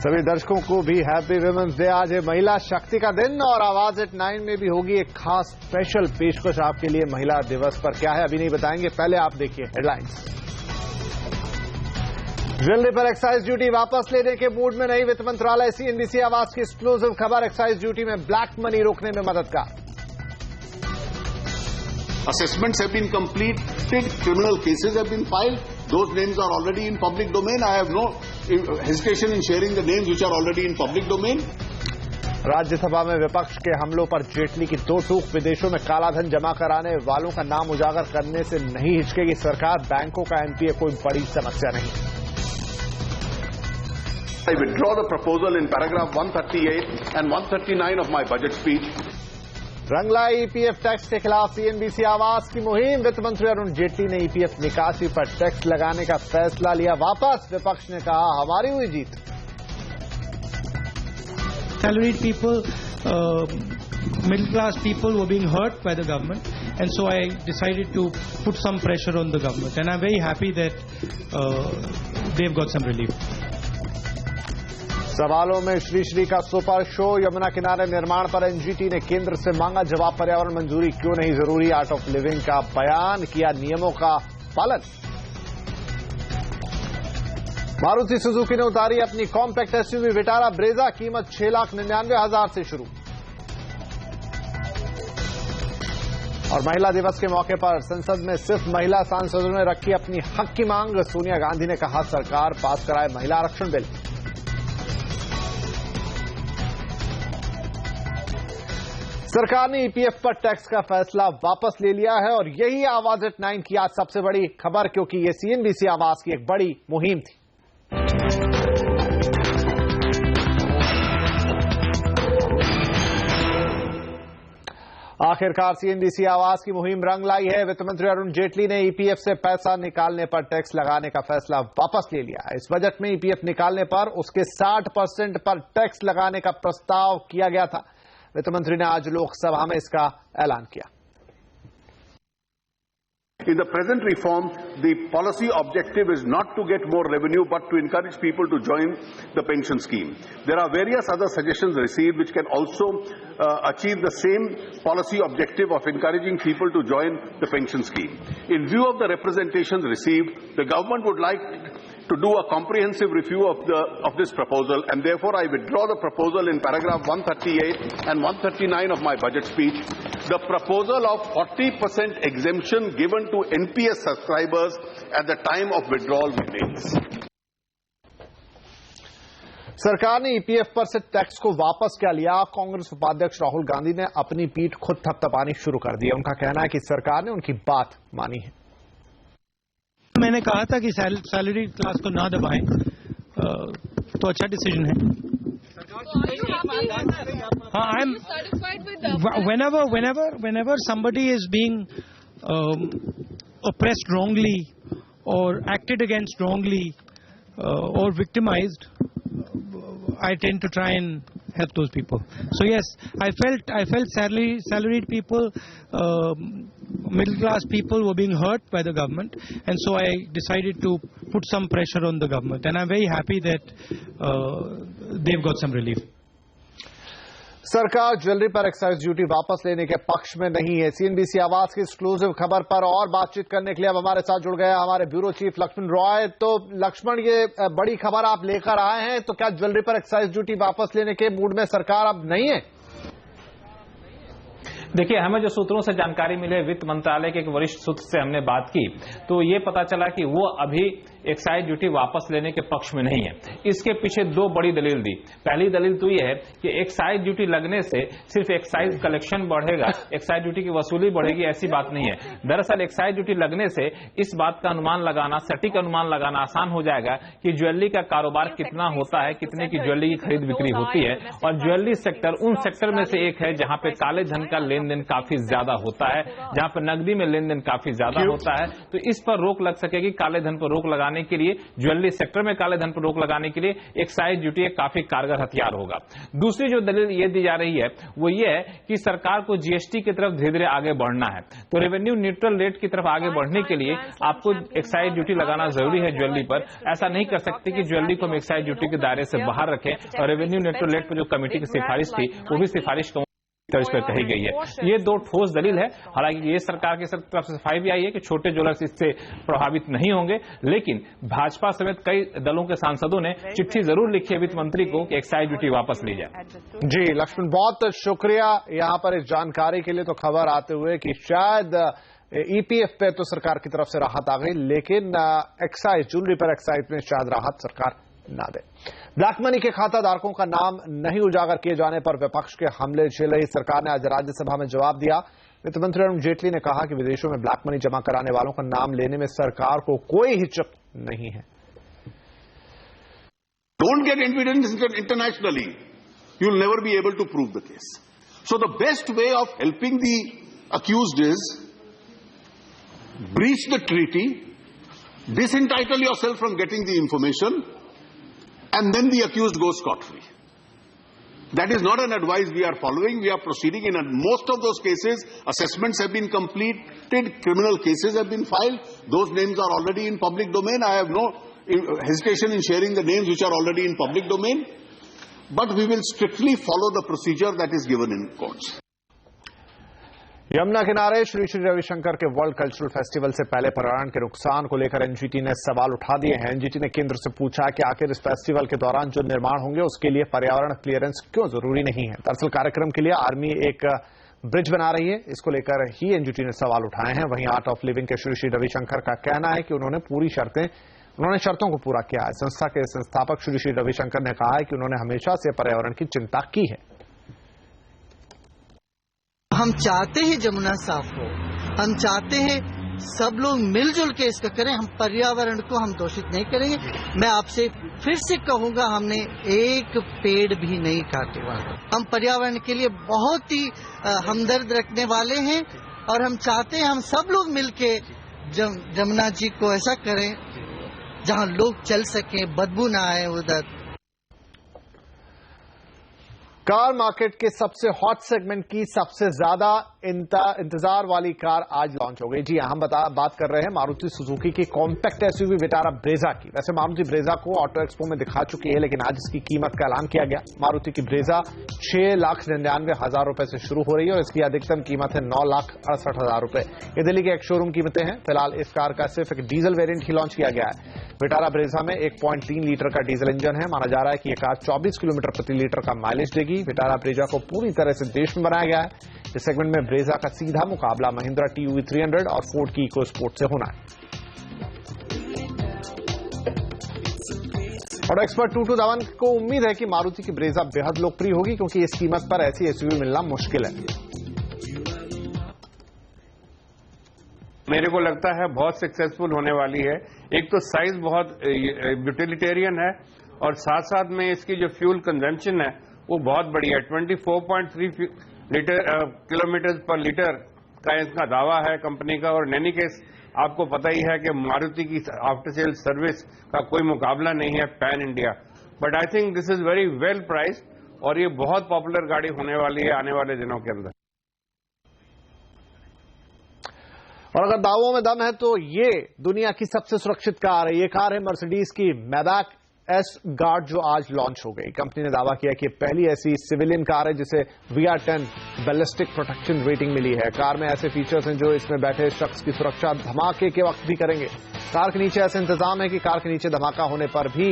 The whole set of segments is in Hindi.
सभी दर्शकों को भी हैप्पी वुमेन्स डे। आज है महिला शक्ति का दिन और आवाज एट 9 में भी होगी एक खास स्पेशल पेशकश आपके लिए महिला दिवस पर। क्या है अभी नहीं बताएंगे, पहले आप देखिए हेडलाइंस। ज्वेलरी पर एक्साइज ड्यूटी वापस लेने के मूड में नहीं वित्त मंत्रालय। सीएनबीसी आवाज की एक्सक्लूसिव खबर, एक्साइज ड्यूटी में ब्लैक मनी रोकने में मददगार। Assessments have been completed, criminal cases have been filed. Those names are already in public domain. I have no hesitation in sharing the names which are already in public domain. Rajya Sabha में विपक्ष के हमलों पर जेटली की दो टूक। विदेशों में कालाधन जमा कराने वालों का नाम उजागर करने से नहीं हिचकेगी सरकार। बैंकों का एनपीए कोई बड़ी समस्या नहीं। I withdraw the proposal in paragraph 138 and 139 of my budget speech. Rangla EPF tax के खिलाफ सीएनबीसी आवाज की मुहिम। वित्त मंत्री अरुण जेटली ने ईपीएफ निकासी पर टैक्स लगाने का फैसला लिया वापस। विपक्ष ने कहा हमारी हुई जीत। Salaried people, middle class people were being hurt by the government, and so I decided to put some pressure on the government, and I'm very happy that they've got some relief. सवालों में श्री श्री का सुपर शो। यमुना किनारे निर्माण पर एनजीटी ने केंद्र से मांगा जवाब। पर्यावरण मंजूरी क्यों नहीं जरूरी, आर्ट ऑफ लिविंग का बयान, किया नियमों का पालन। मारुति सुजुकी ने उतारी अपनी कॉम्पैक्ट एसयूवी विटारा ब्रेजा, कीमत 6,99,000 से शुरू। और महिला दिवस के मौके पर संसद में सिर्फ महिला सांसदों ने रखी अपनी हक की मांग। सोनिया गांधी ने कहा सरकार पास कराए महिला आरक्षण बिल। सरकार ने ईपीएफ पर टैक्स का फैसला वापस ले लिया है और यही आवाज एट 9 की आज सबसे बड़ी खबर, क्योंकि ये सीएनबीसी आवाज की एक बड़ी मुहिम थी। आखिरकार सीएनबीसी आवाज की मुहिम रंग लाई है। वित्त मंत्री अरुण जेटली ने ईपीएफ से पैसा निकालने पर टैक्स लगाने का फैसला वापस ले लिया। इस बजट में ईपीएफ निकालने पर उसके 60% पर टैक्स लगाने का प्रस्ताव किया गया था। वित्त मंत्री ने आज लोकसभा में इसका ऐलान किया। In the present reform, the policy objective is not to get more revenue but to encourage people to join the pension scheme. There are various other suggestions received which can also achieve the same policy objective of encouraging people to join the pension scheme. In view of the representations received, the government would like to do a comprehensive review of this proposal, and therefore I withdraw the proposal in paragraph 138 and 139 of my budget speech. The proposal of 40% exemption given to NPS subscribers at the time of withdrawal remains. सरकार ने ईपीएफ पर से टैक्स को वापस क्या लिया। कांग्रेस उपाध्यक्ष राहुल गांधी ने अपनी पीठ खुद थपथपानी शुरू कर दी है। उनका कहना है कि सरकार ने उनकी बात मानी है। मैंने कहा था कि सैलरी क्लास को ना दबाएं, तो अच्छा डिसीजन है। हाँ, I am whenever somebody is being oppressed wrongly or acted against wrongly or victimized, I tend to try and help those people. So yes, I felt salaried people, middle class people were being hurt by the government, and so I decided to put some pressure on the government, and I'm very happy that they've got some relief. सरकार ज्वेलरी पर एक्साइज ड्यूटी वापस लेने के पक्ष में नहीं है। सीएनबीसी आवाज की एक्सक्लूसिव खबर पर और बातचीत करने के लिए अब हमारे साथ जुड़ गए हमारे ब्यूरो चीफ लक्ष्मण रॉय। तो लक्ष्मण, ये बड़ी खबर आप लेकर आए हैं, तो क्या ज्वेलरी पर एक्साइज ड्यूटी वापस लेने के मूड में सरकार अब नहीं है? देखिए, हमें जो सूत्रों से जानकारी मिले, वित्त मंत्रालय के एक वरिष्ठ सूत्र से हमने बात की तो ये पता चला कि वो अभी एक्साइज ड्यूटी वापस लेने के पक्ष में नहीं है। इसके पीछे दो बड़ी दलील दी। पहली दलील तो ये है कि एक्साइज ड्यूटी लगने से सिर्फ एक्साइज कलेक्शन बढ़ेगा, एक्साइज ड्यूटी की वसूली बढ़ेगी, ऐसी बात नहीं है। दरअसल एक्साइज ड्यूटी लगने से इस बात का अनुमान लगाना, सटीक अनुमान लगाना आसान हो जाएगा कि ज्वेलरी का कारोबार कितना होता है, कितने की ज्वेलरी की खरीद बिक्री होती है। और ज्वेलरी सेक्टर उन सेक्टर में से एक है जहां पे काले धन का लेन देन काफी ज्यादा होता है, जहां पर नकदी में लेन देन काफी ज्यादा होता है। तो इस पर रोक लग सकेगी, काले धन पर रोक लगाने लगाने के लिए, ज्वेलरी सेक्टर में काले धन पर रोक लगाने के लिए एक्साइज ड्यूटी एक काफी कारगर हथियार होगा। दूसरी जो दलील ये दी जा रही है वो ये है कि सरकार को जीएसटी की तरफ धीरे धीरे आगे बढ़ना है, तो रेवेन्यू न्यूट्रल रेट की तरफ आगे बढ़ने के लिए आपको एक्साइज ड्यूटी लगाना जरूरी है ज्वेलरी पर। ऐसा नहीं कर सकते कि ज्वेलरी को हम एक्साइज ड्यूटी के दायरे से बाहर रखें, और रेवेन्यू न्यूट्रल रेट पर जो कमेटी की सिफारिश थी वो भी सिफारिश इस पर कही गई है। ये दो ठोस दलील है। हालांकि ये सरकार की तरफ से सफाई भी आई है कि छोटे ज्वेलर्स इससे प्रभावित नहीं होंगे, लेकिन भाजपा समेत कई दलों के सांसदों ने चिट्ठी जरूर लिखी है वित्त मंत्री को कि एक्साइज ड्यूटी वापस ली जाए। जी लक्ष्मण, बहुत शुक्रिया यहां पर इस जानकारी के लिए। तो खबर आते हुए कि शायद ईपीएफ पे तो सरकार की तरफ से राहत आ गई, लेकिन एक्साइज, ज्वेलरी पर एक्साइज में शायद राहत सरकार ना दे। ब्लैक मनी के खाता धारकों का नाम नहीं उजागर किए जाने पर विपक्ष के हमले झेल रही सरकार ने आज राज्यसभा में जवाब दिया। वित्त मंत्री अरुण जेटली ने कहा कि विदेशों में ब्लैक मनी जमा कराने वालों का नाम लेने में सरकार को कोई हिचक नहीं है। Don't get evidence internationally. You'll never be able to prove the case. So the best way of helping the accused is breach the treaty, disentitle yourself from getting the information, and then the accused goes scot-free. That is not an advice we are following. We are proceeding in most of those cases. Assessments have been completed. Criminal cases have been filed. Those names are already in public domain. I have no hesitation in sharing the names which are already in public domain. But we will strictly follow the procedure that is given in courts. Yamuna किनारे श्री श्री रविशंकर के वर्ल्ड कल्चरल फेस्टिवल से पहले पर्यावरण के नुकसान को लेकर एनजीटी ने सवाल उठा दिए हैं। एनजीटी ने केंद्र से पूछा कि आखिर इस फेस्टिवल के दौरान जो निर्माण होंगे उसके लिए पर्यावरण क्लियरेंस क्यों जरूरी नहीं है। दरअसल कार्यक्रम के लिए आर्मी एक ब्रिज बना रही है, इसको लेकर ही एनजीटी ने सवाल उठाए हैं। वहीं आर्ट ऑफ लिविंग के श्री श्री रविशंकर का कहना है कि उन्होंने शर्तों को पूरा किया है। संस्था के संस्थापक श्री श्री रविशंकर ने कहा है कि उन्होंने हमेशा से पर्यावरण की चिंता की है। हम चाहते हैं जमुना साफ हो, हम चाहते हैं सब लोग मिलजुल के इसका करें। हम पर्यावरण को हम दोषित नहीं करेंगे। मैं आपसे फिर से कहूंगा, हमने एक पेड़ भी नहीं काटे हुआ। हम पर्यावरण के लिए बहुत ही हमदर्द रखने वाले हैं और हम चाहते हैं हम सब लोग मिलके जमुना जी को ऐसा करें जहां लोग चल सकें, बदबू ना आए उधर। कार मार्केट के सबसे हॉट सेगमेंट की सबसे ज्यादा इंतजार वाली कार आज लॉन्च हो गई। जी हम बात कर रहे हैं मारुति सुजुकी की कॉम्पैक्ट एसयूवी विटारा ब्रेजा की। वैसे मारुति ब्रेजा को ऑटो एक्सपो में दिखा चुकी है, लेकिन आज इसकी कीमत का ऐलान किया गया। मारुति की ब्रेजा 6,99,000 रुपए से शुरू हो रही है और इसकी अधिकतम कीमत है 9,68,000 रुपए। ये दिल्ली की एक शोरूम कीमतें हैं। फिलहाल इस कार का सिर्फ एक डीजल वेरिएंट ही लॉन्च किया गया है। विटारा ब्रेजा में 1.3 लीटर का डीजल इंजन है। माना जा रहा है कि यह कार 24 किलोमीटर प्रति लीटर का माइलेज देगी। विटारा ब्रेजा को पूरी तरह से देश में बनाया गया है। इस सेगमेंट में ब्रेजा का सीधा मुकाबला महिंद्रा टीयूवी 300 और फोर्ड की इको स्पोर्ट से होना है। और एक्सपर्ट 22 को उम्मीद है कि मारुति की ब्रेजा बेहद लोकप्रिय होगी, क्योंकि इस कीमत पर ऐसी एसयूवी मिलना मुश्किल है। मेरे को लगता है बहुत सक्सेसफुल होने वाली है। एक तो साइज बहुत यूटिलिटेरियन है और साथ साथ में इसकी जो फ्यूल कंजम्पशन है वो बहुत बड़ी है। 24.3 किलोमीटर पर लीटर का इसका दावा है कंपनी का। और इन एनी केस आपको पता ही है कि मारुति की आफ्टर सेल सर्विस का कोई मुकाबला नहीं है pan India. But I think this is very well priced और ये बहुत पॉपुलर गाड़ी होने वाली है आने वाले दिनों के अंदर। और अगर दावों में दम है तो ये दुनिया की सबसे सुरक्षित कार है। ये कार है मर्सिडीज की मैबैक एस गार्ड, जो आज लॉन्च हो गई। कंपनी ने दावा किया कि पहली ऐसी सिविलियन कार है जिसे VR10 बैलिस्टिक प्रोटेक्शन रेटिंग मिली है। कार में ऐसे फीचर्स हैं जो इसमें बैठे शख्स की सुरक्षा धमाके के वक्त भी करेंगे। कार के नीचे ऐसे इंतजाम है कि कार के नीचे धमाका होने पर भी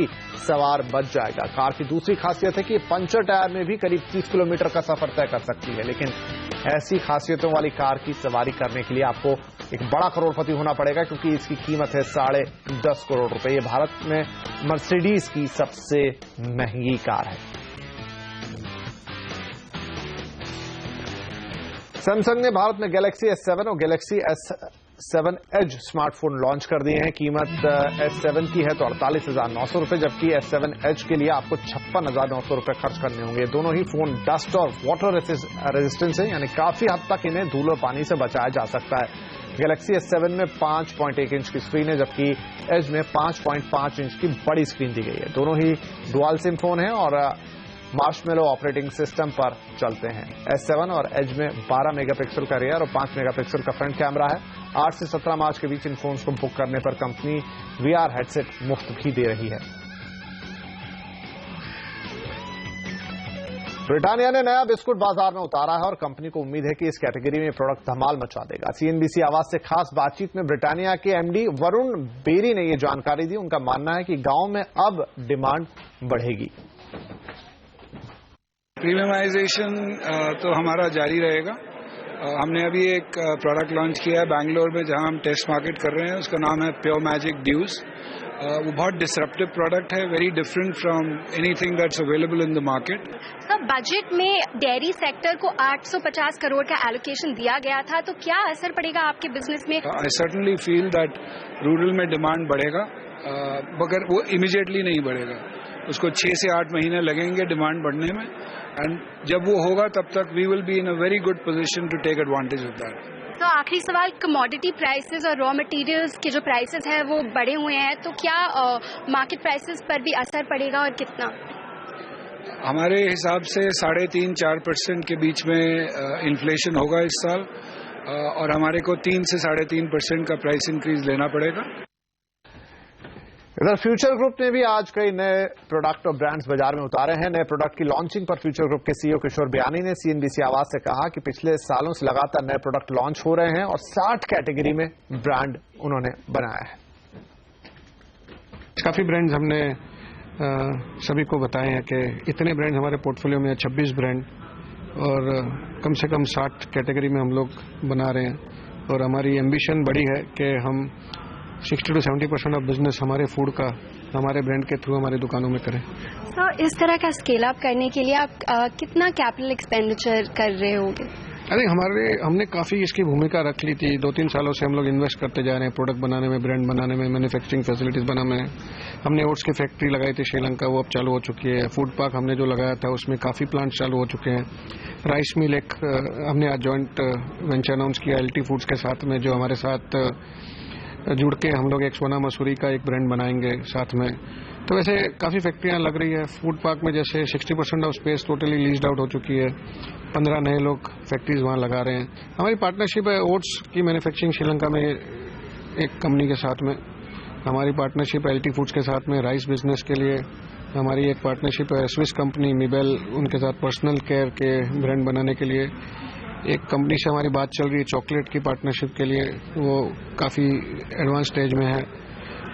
सवार बच जाएगा। कार की दूसरी खासियत है कि पंचर टायर में भी करीब 30 किलोमीटर का सफर तय कर सकती है। लेकिन ऐसी खासियतों वाली कार की सवारी करने के लिए आपको एक बड़ा करोड़पति होना पड़ेगा, क्योंकि इसकी कीमत है 10.5 करोड़ रुपए। ये भारत में मर्सिडीज की सबसे महंगी कार है। सैमसंग ने भारत में गैलेक्सी S7 और Galaxy S7 as smartphone launch कर दिए हैं। कीमत S7 की है तो 48,900 रुपए, जबकि S7 एज के लिए आपको 56,900 रुपए खर्च करने होंगे। दोनों ही फोन डस्ट और वाटर रेजिस्टेंस है, यानी काफी हद तक इन्हें धूल और पानी से बचाया जा सकता है। गैलेक्सी S7 में 5.1 इंच की स्क्रीन है, जबकि एज में 5.5 इंच की बड़ी स्क्रीन दी गई है। दोनों ही डुअल सिम फोन हैं और मार्शमेलो ऑपरेटिंग सिस्टम पर चलते हैं। S7 और एज में 12 मेगापिक्सल का रियर और 5 मेगापिक्सल का फ्रंट कैमरा है। 8 से 17 मार्च के बीच इन फोन्स को बुक करने पर कंपनी VR हेडसेट मुफ्त भी दे रही है। ब्रिटानिया ने नया बिस्कुट बाजार में उतारा है और कंपनी को उम्मीद है कि इस कैटेगरी में प्रोडक्ट धमाल मचा देगा। CNBC आवाज से खास बातचीत में ब्रिटानिया के MD वरुण बेरी ने यह जानकारी दी। उनका मानना है कि गांव में अब डिमांड बढ़ेगी। प्रीमियमाइजेशन तो हमारा जारी रहेगा। हमने अभी एक प्रोडक्ट लॉन्च किया है बैंगलोर में, जहां हम टेस्ट मार्केट कर रहे हैं। उसका नाम है प्योर मैजिक ड्यूज। वो बहुत डिसरप्टिव प्रोडक्ट है, very different from anything that's available in the market. Sir, budget में डेयरी सेक्टर को 850 करोड़ का एलोकेशन दिया गया था, तो क्या असर पड़ेगा आपके बिजनेस में? आई सर्टनली फील दैट रूरल में डिमांड बढ़ेगा, मगर वो इमीडिएटली नहीं बढ़ेगा। उसको 6 से 8 महीने लगेंगे डिमांड बढ़ने में, एंड जब वो होगा तब तक we will be in a very good position to take advantage of that. तो आखिरी सवाल, कमोडिटी प्राइसेस और रॉ मटेरियल्स के जो प्राइसेस हैं वो बढ़े हुए हैं, तो क्या मार्केट प्राइसेस पर भी असर पड़ेगा और कितना? हमारे हिसाब से 3.5-4% के बीच में इन्फ्लेशन होगा इस साल, और हमारे को 3 से 3.5% का प्राइस इंक्रीज लेना पड़ेगा। इधर फ्यूचर ग्रुप ने भी आज कई नए प्रोडक्ट और ब्रांड्स बाजार में उतारे हैं। नए प्रोडक्ट की लॉन्चिंग पर फ्यूचर ग्रुप के CEO किशोर बयानी ने CNBC आवाज से कहा कि पिछले सालों से लगातार नए प्रोडक्ट लॉन्च हो रहे हैं और 60 कैटेगरी में ब्रांड उन्होंने बनाया है। काफी ब्रांड्स हमने सभी को बताए हैं कि इतने ब्रांड हमारे पोर्टफोलियो में 26 ब्रांड, और कम से कम 60 कैटेगरी में हम लोग बना रहे हैं। और हमारी एम्बिशन बड़ी है कि हम 60 to 70% ऑफ बिजनेस हमारे फूड का हमारे ब्रांड के थ्रू हमारी दुकानों में करें। सर, इस तरह का स्केल अप करने के लिए आप कितना कैपिटल एक्सपेंडिचर कर रहे होंगे? अरे हमने काफी इसकी भूमिका रख ली थी। 2-3 सालों से हम लोग इन्वेस्ट करते जा रहे हैं प्रोडक्ट बनाने में, ब्रांड बनाने में, मैन्युफैक्चरिंग फैसिलिटीज बनाने में। हमने ओट्स की फैक्ट्री लगाई थी श्रीलंका, वो अब चालू हो चुकी है। फूड पार्क हमने जो लगाया था उसमें काफी प्लांट चालू हो चुके हैं। राइस मिल एक हमने आज जॉइंट वेंचर अनाउंस किया LT फूड्स के साथ में, जो हमारे साथ जुड़ के हम लोग एक सोना मसूरी का एक ब्रांड बनाएंगे साथ में। तो वैसे काफी फैक्ट्रियां लग रही है। फूड पार्क में जैसे 60% of space totally leased out हो चुकी है। 15 नए लोग फैक्ट्रीज वहां लगा रहे हैं। हमारी पार्टनरशिप है ओट्स की मैन्युफैक्चरिंग श्रीलंका में एक कंपनी के साथ में। हमारी पार्टनरशिप है LT फूड्स के साथ में राइस बिजनेस के लिए। हमारी एक पार्टनरशिप है स्विस कंपनी मिबेल, उनके साथ पर्सनल केयर के ब्रांड बनाने के लिए। एक कंपनी से हमारी बात चल रही है चॉकलेट की पार्टनरशिप के लिए, वो काफी एडवांस स्टेज में है।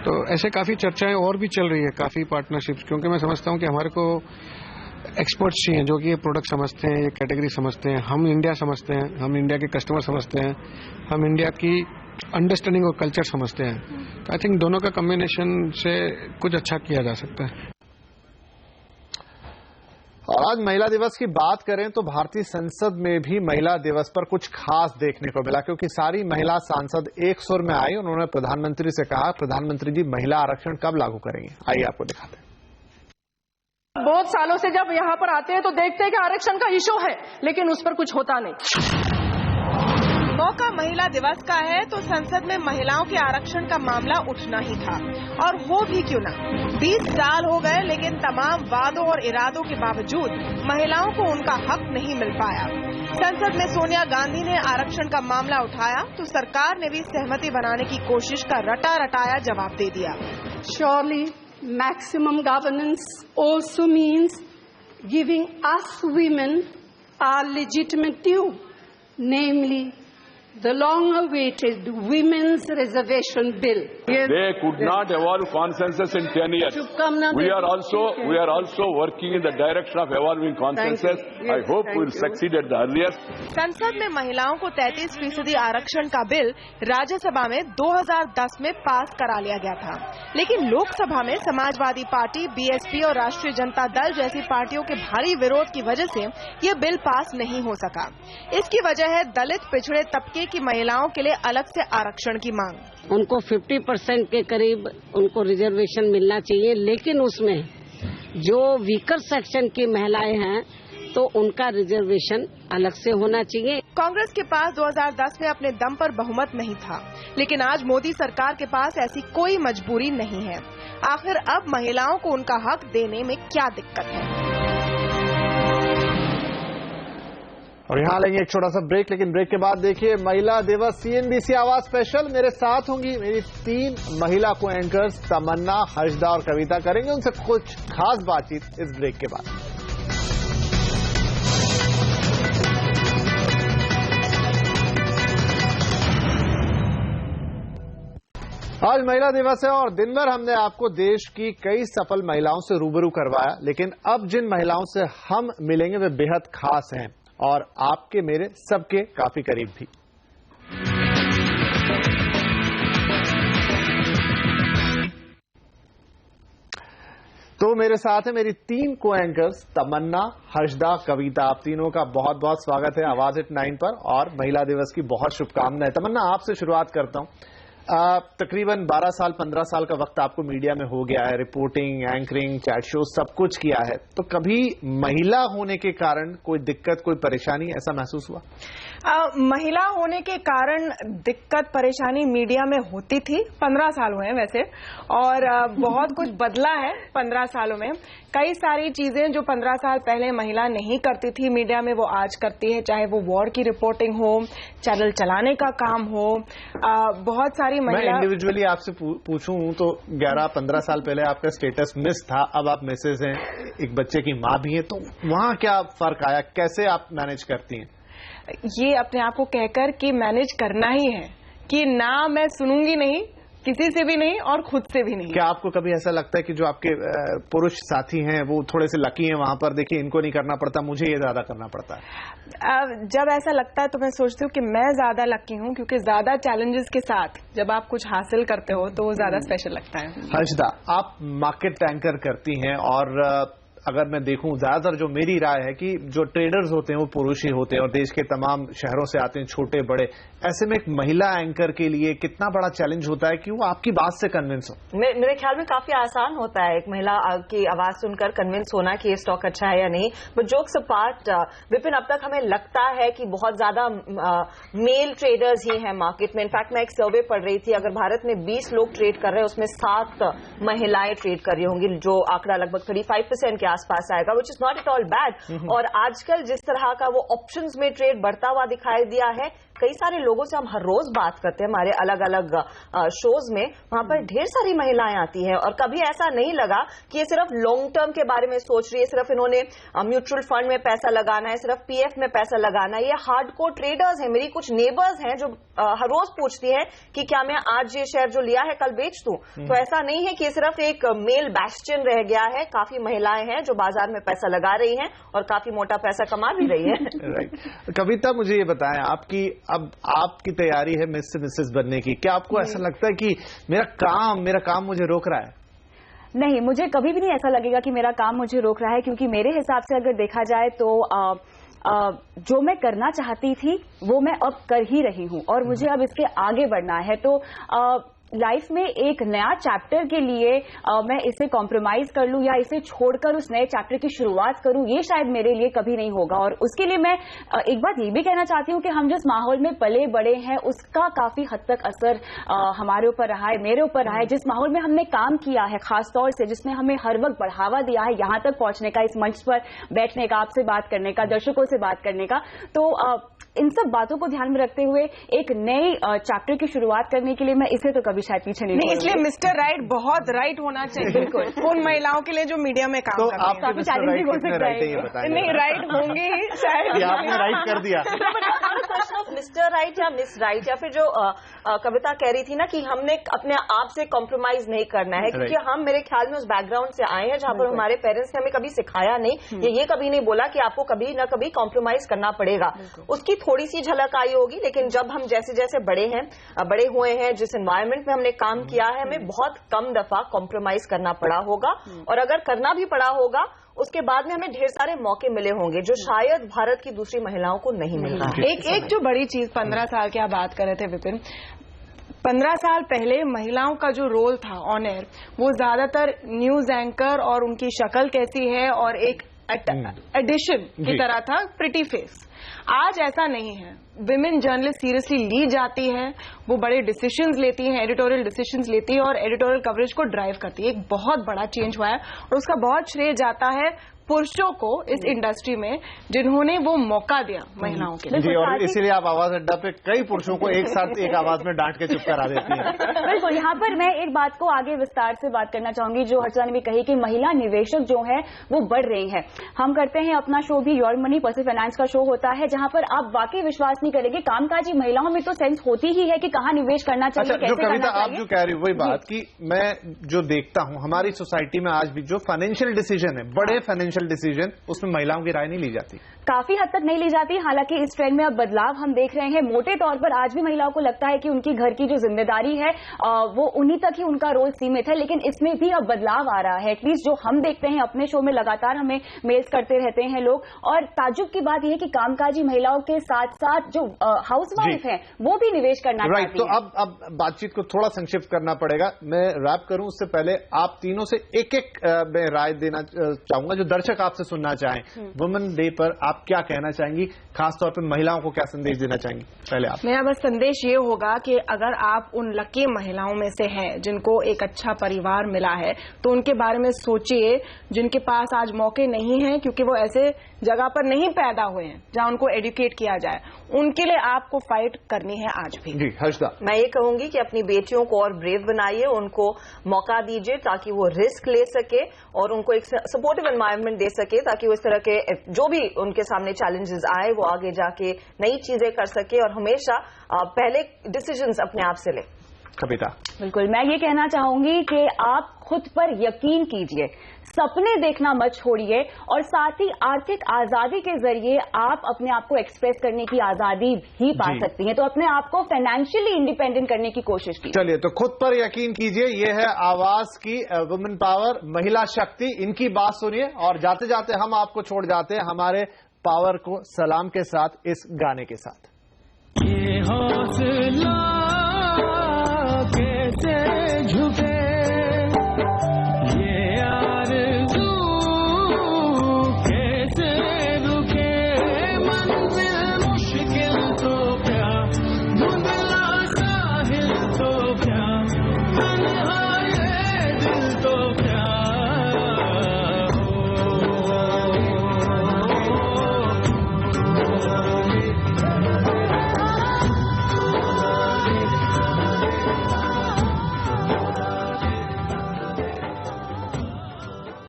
तो ऐसे काफी चर्चाएं और भी चल रही है, काफी पार्टनरशिप्स, क्योंकि मैं समझता हूं कि हमारे को एक्सपर्ट्स चाहिए जो कि ये प्रोडक्ट समझते हैं, ये कैटेगरी समझते हैं। हम इंडिया समझते हैं, हम इंडिया के कस्टमर समझते हैं, हम इंडिया की अंडरस्टैंडिंग और कल्चर समझते हैं। तो आई थिंक दोनों का कॉम्बिनेशन से कुछ अच्छा किया जा सकता है। और आज महिला दिवस की बात करें तो भारतीय संसद में भी महिला दिवस पर कुछ खास देखने को मिला, क्योंकि सारी महिला सांसद एक सुर में आई। उन्होंने प्रधानमंत्री से कहा, प्रधानमंत्री जी महिला आरक्षण कब लागू करेंगे? आइए आपको दिखाते हैं। बहुत सालों से जब यहाँ पर आते हैं तो देखते हैं कि आरक्षण का इशू है, लेकिन उस पर कुछ होता नहीं। मौका महिला दिवस का है तो संसद में महिलाओं के आरक्षण का मामला उठना ही था, और हो भी क्यों ना। 20 साल हो गए, लेकिन तमाम वादों और इरादों के बावजूद महिलाओं को उनका हक नहीं मिल पाया। संसद में सोनिया गांधी ने आरक्षण का मामला उठाया तो सरकार ने भी सहमति बनाने की कोशिश का रटा रटाया जवाब दे दिया। Surely maximum governance also means giving us women our legitimate due, namely the long-awaited Women's Reservation Bill. They could not evolve consensus in 10 years. We are also working in the direction of evolving consensus. I hope we will succeed at the earliest. संसद में महिलाओं को 33% आरक्षण का बिल राज्यसभा में 2010 में पास करा लिया गया था, लेकिन लोकसभा में समाजवादी पार्टी, BSP और राष्ट्रीय जनता दल जैसी पार्टियों के भारी विरोध की वजह से ये बिल पास नहीं हो सका। इसकी वजह है दलित पिछड़े तबके की महिलाओं के लिए अलग से आरक्षण की मांग। उनको 50% के करीब उनको रिजर्वेशन मिलना चाहिए, लेकिन उसमें जो वीकर सेक्शन की महिलाएं हैं तो उनका रिजर्वेशन अलग से होना चाहिए। कांग्रेस के पास 2010 में अपने दम पर बहुमत नहीं था, लेकिन आज मोदी सरकार के पास ऐसी कोई मजबूरी नहीं है। आखिर अब महिलाओं को उनका हक देने में क्या दिक्कत है? और यहाँ लेंगे एक छोटा सा ब्रेक, लेकिन ब्रेक के बाद देखिए महिला दिवस CNBC आवाज स्पेशल। मेरे साथ होंगी मेरी 3 महिला को एंकर्स तमन्ना, हर्षदा और कविता। करेंगे उनसे कुछ खास बातचीत इस ब्रेक के बाद। आज महिला दिवस है और दिन भर हमने आपको देश की कई सफल महिलाओं से रूबरू करवाया, लेकिन अब जिन महिलाओं से हम मिलेंगे वे बेहद खास हैं और आपके मेरे सबके काफी करीब भी। तो मेरे साथ है मेरी 3 को एंकर्स तमन्ना, हर्षदा, कविता। आप तीनों का बहुत बहुत स्वागत है आवाज एट 9 पर और महिला दिवस की बहुत शुभकामनाएं। तमन्ना, आपसे शुरुआत करता हूं। तकरीबन 12 साल 15 साल का वक्त आपको मीडिया में हो गया है, रिपोर्टिंग, एंकरिंग, चैट शो सब कुछ किया है, तो कभी महिला होने के कारण कोई दिक्कत, कोई परेशानी ऐसा महसूस हुआ? महिला होने के कारण दिक्कत परेशानी मीडिया में होती थी। 15 साल हुए हैं वैसे, और बहुत कुछ बदला है 15 सालों में। कई सारी चीजें जो 15 साल पहले महिला नहीं करती थी मीडिया में, वो आज करती है। चाहे वो वॉर की रिपोर्टिंग हो, चैनल चलाने का काम हो, बहुत सारी महिला। मैं इंडिविजुअली आपसे पूछूं तो 11-15 साल पहले आपका स्टेटस मिस था, अब आप मिसेज हैं, एक बच्चे की मां भी हैं, तो वहां क्या फर्क आया? कैसे आप मैनेज करती हैं? ये अपने आप को कहकर कि मैनेज करना ही है कि ना मैं सुनूंगी नहीं, किसी से भी नहीं और खुद से भी नहीं। क्या आपको कभी ऐसा लगता है कि जो आपके पुरुष साथी हैं वो थोड़े से लकी हैं, वहां पर देखिए इनको नहीं करना पड़ता, मुझे ये ज्यादा करना पड़ता है? जब ऐसा लगता है तो मैं सोचती हूँ कि मैं ज्यादा लकी हूँ, क्योंकि ज्यादा चैलेंजेस के साथ जब आप कुछ हासिल करते हो तो वो ज्यादा स्पेशल लगता है। हर्षदा, आप मार्केट एंकर करती हैं और अगर मैं देखूं ज्यादातर जो मेरी राय है कि जो ट्रेडर्स होते हैं वो पुरुष ही होते हैं और देश के तमाम शहरों से आते हैं, छोटे बड़े। ऐसे में एक महिला एंकर के लिए कितना बड़ा चैलेंज होता है कि वो आपकी बात से कन्विंस हो? मेरे ख्याल में काफी आसान होता है एक महिला की आवाज सुनकर कन्विंस होना कि ये स्टॉक अच्छा है या नहीं। बट जोक्स अपार्ट, विपिन, अब तक हमें लगता है कि बहुत ज्यादा मेल ट्रेडर्स ही हैं मार्केट में। इनफैक्ट मैं एक सर्वे पढ़ रही थी, अगर भारत में 20 लोग ट्रेड कर रहे हैं उसमें 7 महिलाएं ट्रेड कर रही होंगी, जो आंकड़ा लगभग 35% के आसपास आएगा, which is not at all bad. और आजकल जिस तरह का वो ऑप्शंस में ट्रेड बढ़ता हुआ दिखाई दिया है, कई सारे लोगों से हम हर रोज बात करते हैं हमारे अलग अलग शोज में, वहां पर ढेर सारी महिलाएं आती हैं और कभी ऐसा नहीं लगा कि ये सिर्फ लॉन्ग टर्म के बारे में सोच रही है, सिर्फ इन्होंने म्यूचुअल फंड में पैसा लगाना है, सिर्फ पीएफ में पैसा लगाना है। ये हार्डकोर ट्रेडर्स हैं। मेरी कुछ नेबर्स हैं जो हर रोज पूछती है कि क्या मैं आज ये शेयर जो लिया है कल बेच दूं। तो ऐसा नहीं है कि ये सिर्फ एक मेल बैस्टियन रह गया है। काफी महिलाएं हैं जो बाजार में पैसा लगा रही हैं और काफी मोटा पैसा कमा भी रही है। राइट। कविता, मुझे ये बताएं, अब आपकी तैयारी है मिस से मिसेस बनने की, क्या आपको ऐसा लगता है कि मेरा काम मुझे रोक रहा है? नहीं, मुझे कभी भी नहीं ऐसा लगेगा कि मेरा काम मुझे रोक रहा है, क्योंकि मेरे हिसाब से अगर देखा जाए तो जो मैं करना चाहती थी वो मैं अब कर ही रही हूं और मुझे अब इसके आगे बढ़ना है। तो लाइफ में एक नया चैप्टर के लिए मैं इसे कॉम्प्रोमाइज कर लूं या इसे छोड़कर उस नए चैप्टर की शुरुआत करूं, ये शायद मेरे लिए कभी नहीं होगा। और उसके लिए मैं एक बात ये भी कहना चाहती हूं कि हम जिस माहौल में पले बड़े हैं उसका काफी हद तक असर हमारे ऊपर रहा है, मेरे ऊपर रहा है। जिस माहौल में हमने काम किया है, खासतौर से जिसने हमें हर वक्त बढ़ावा दिया है यहां तक पहुंचने का, इस मंच पर बैठने का, आपसे बात करने का, दर्शकों से बात करने का, तो इन सब बातों को ध्यान में रखते हुए एक नए चैप्टर की शुरुआत करने के लिए मैं इसे तो कभी शायद पीछे नहीं। इसलिए मिस्टर राइट बहुत राइट होना चाहिए। बिल्कुल उन महिलाओं के लिए जो मीडिया में काम करती हैं। काफी चैलेंजिंग हो सकता है। नहीं, राइट होंगे ही शायद। आपने राइट कर दिया। मिस्टर राइट या मिस राइट, या फिर जो कविता कह रही थी ना कि हमने अपने आप से कॉम्प्रोमाइज नहीं करना है, क्योंकि हम मेरे ख्याल में उस बैकग्राउंड से आए हैं जहां पर हमारे पेरेंट्स ने हमें कभी सिखाया नहीं, ये कभी नहीं बोला कि आपको कभी ना कभी कॉम्प्रोमाइज करना पड़ेगा। उसकी थोड़ी सी झलक आई होगी, लेकिन जब हम जैसे जैसे बड़े हुए हैं, जिस एनवायरमेंट में हमने काम किया है, हमें बहुत कम दफा कॉम्प्रोमाइज करना पड़ा होगा। और अगर करना भी पड़ा होगा उसके बाद में हमें ढेर सारे मौके मिले होंगे जो शायद भारत की दूसरी महिलाओं को नहीं मिल रहा है। एक जो बड़ी चीज 15 साल की आप बात कर रहे थे विपिन, 15 साल पहले महिलाओं का जो रोल था ऑन एयर, वो ज्यादातर न्यूज एंकर और उनकी शक्ल कैसी है और एक एडिशन की तरह था, प्रिटी फेस। आज ऐसा नहीं है। विमेन जर्नलिस्ट सीरियसली ली जाती है, वो बड़े डिसीजंस लेती हैं, एडिटोरियल डिसीजंस लेती है और एडिटोरियल कवरेज को ड्राइव करती है। एक बहुत बड़ा चेंज हुआ है और उसका बहुत श्रेय जाता है पुरुषों को इस इंडस्ट्री में, जिन्होंने वो मौका दिया महिलाओं के लिए। जी, और इसीलिए आप आवाज अड्डा पे कई पुरुषों को एक साथ एक आवाज में डांट के चुप करा देती हैं। बिल्कुल, यहाँ पर मैं एक बात को आगे विस्तार से बात करना चाहूंगी, जो हर्षदा ने भी कही कि महिला निवेशक जो है वो बढ़ रही हैं। हम करते हैं अपना शो भी योर मनी पर्सनल फाइनेंस का शो होता है, जहां पर आप वाकई विश्वास नहीं करेंगे, कामकाजी महिलाओं में तो सेंस होती ही है कि कहाँ निवेश करना चाहिए। अच्छा, जो कविता आप जो कह रही हो वही बात कि मैं जो देखता हूं हमारी सोसाइटी में आज भी जो फाइनेंशियल डिसीजन है, बड़े फाइनेंशियल डिसीजन, उसमें महिलाओं की राय नहीं ली जाती, काफी हद तक नहीं ली जाती। हालांकि इस ट्रेंड में अब बदलाव हम देख रहे हैं। मोटे तौर पर आज भी महिलाओं को लगता है कि उनकी घर की जो जिम्मेदारी है वो उन्हीं तक ही उनका रोल सीमित है, लेकिन इसमें भी अब बदलाव आ रहा है। एटलीस्ट जो हम देखते हैं अपने शो में, लगातार हमें मेल्स करते रहते हैं लोग, और ताज्जुब की बात यह है कि कामकाजी महिलाओं के साथ साथ जो हाउसवाइफ है वो भी निवेश करना चाहती हैं। तो अब बातचीत को थोड़ा संक्षिप्त करना पड़ेगा। मैं रैप करूं उससे पहले आप तीनों से एक एक मैं राय देना चाहूंगा, जो दर्शक आपसे सुनना चाहें। वुमेन डे पर आप क्या कहना चाहेंगी, खासतौर पर महिलाओं को क्या संदेश देना चाहेंगी? पहले आप। मेरा बस संदेश ये होगा कि अगर आप उन लकी महिलाओं में से हैं जिनको एक अच्छा परिवार मिला है, तो उनके बारे में सोचिए, जिनके पास आज मौके नहीं हैं क्योंकि वो ऐसे जगह पर नहीं पैदा हुए हैं जहां उनको एजुकेट किया जाए। उनके लिए आपको फाइट करनी है आज भी। जी, हर्षदा। मैं ये कहूंगी कि अपनी बेटियों को और ब्रेव बनाइए, उनको मौका दीजिए ताकि वो रिस्क ले सके और उनको एक सपोर्टिव एनवायरनमेंट दे सके, ताकि वो इस तरह के जो भी उनके सामने चैलेंजेस आए वो आगे जाके नई चीजें कर सके और हमेशा पहले डिसीजंस अपने आप से ले। कविता। बिल्कुल, मैं ये कहना चाहूंगी कि आप खुद पर यकीन कीजिए, सपने देखना मत छोड़िए, और साथ ही आर्थिक आजादी के जरिए आप अपने आप को एक्सप्रेस करने की आजादी भी पा सकती हैं। तो अपने आप को फाइनेंशियली इंडिपेंडेंट करने की कोशिश कीजिए। चलिए, तो खुद पर यकीन कीजिए। ये है आवाज की वुमेन पावर, महिला शक्ति। इनकी बात सुनिए और जाते जाते हम आपको छोड़ जाते हैं हमारे पावर को सलाम के साथ, इस गाने के साथ। ये हौसला कैसे झुके